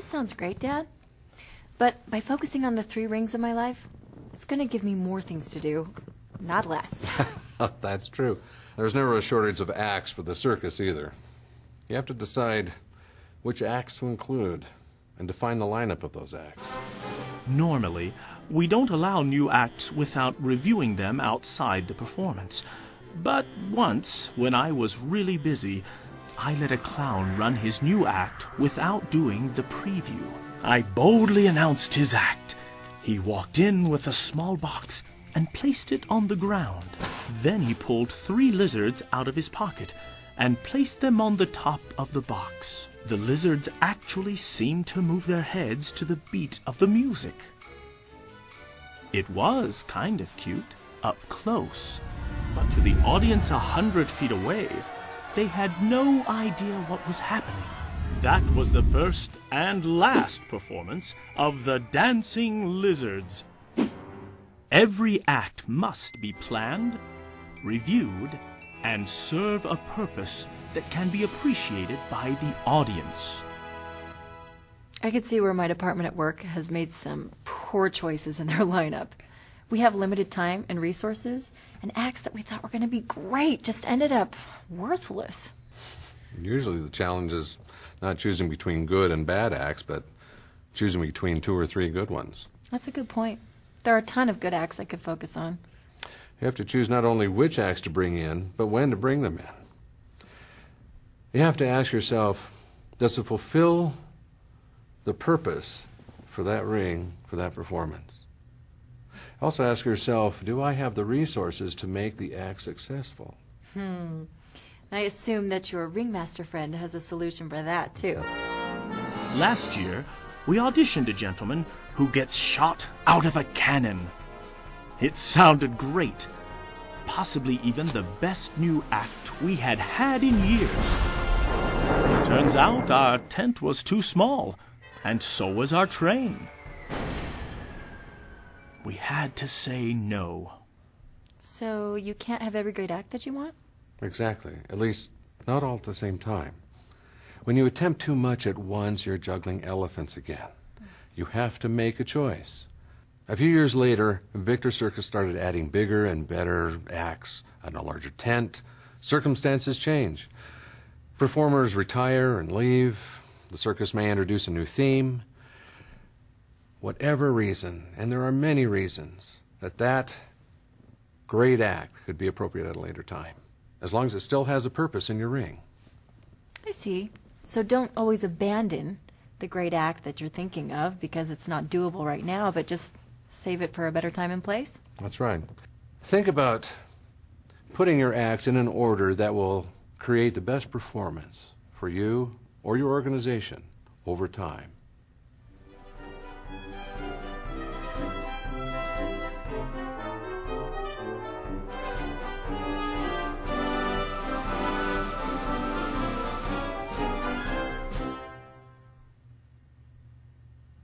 this sounds great, Dad. But by focusing on the 3 rings of my life, it's going to give me more things to do, not less. That's true. There's never a shortage of acts for the circus either. You have to decide which acts to include and define the lineup of those acts. Normally, we don't allow new acts without reviewing them outside the performance. But once, when I was really busy, I let a clown run his new act without doing the preview. I boldly announced his act. He walked in with a small box and placed it on the ground. Then he pulled 3 lizards out of his pocket and placed them on the top of the box. The lizards actually seemed to move their heads to the beat of the music. It was kind of cute, up close, but to the audience 100 feet away, they had no idea what was happening. That was the first and last performance of the Dancing Lizards. Every act must be planned, reviewed, and serve a purpose that can be appreciated by the audience. I could see where my department at work has made some poor choices in their lineup. We have limited time and resources, and acts that we thought were going to be great just ended up worthless. Usually the challenge is not choosing between good and bad acts, but choosing between 2 or 3 good ones. That's a good point. There are a ton of good acts I could focus on. You have to choose not only which acts to bring in, but when to bring them in. You have to ask yourself, does it fulfill the purpose for that ring, for that performance? Also ask yourself, do I have the resources to make the act successful? I assume that your ringmaster friend has a solution for that, too. Last year, we auditioned a gentleman who gets shot out of a cannon. It sounded great. Possibly even the best new act we had had in years. Turns out our tent was too small, and so was our train. We had to say no. So you can't have every great act that you want? Exactly. At least, not all at the same time. When you attempt too much at once, you're juggling elephants again. You have to make a choice. A few years later, Victor Circus started adding bigger and better acts on a larger tent. Circumstances change. Performers retire and leave. The circus may introduce a new theme. Whatever reason, and there are many reasons, that great act could be appropriate at a later time, as long as it still has a purpose in your ring. I see. So don't always abandon the great act that you're thinking of because it's not doable right now, but just save it for a better time and place? That's right. Think about putting your acts in an order that will create the best performance for you or your organization over time.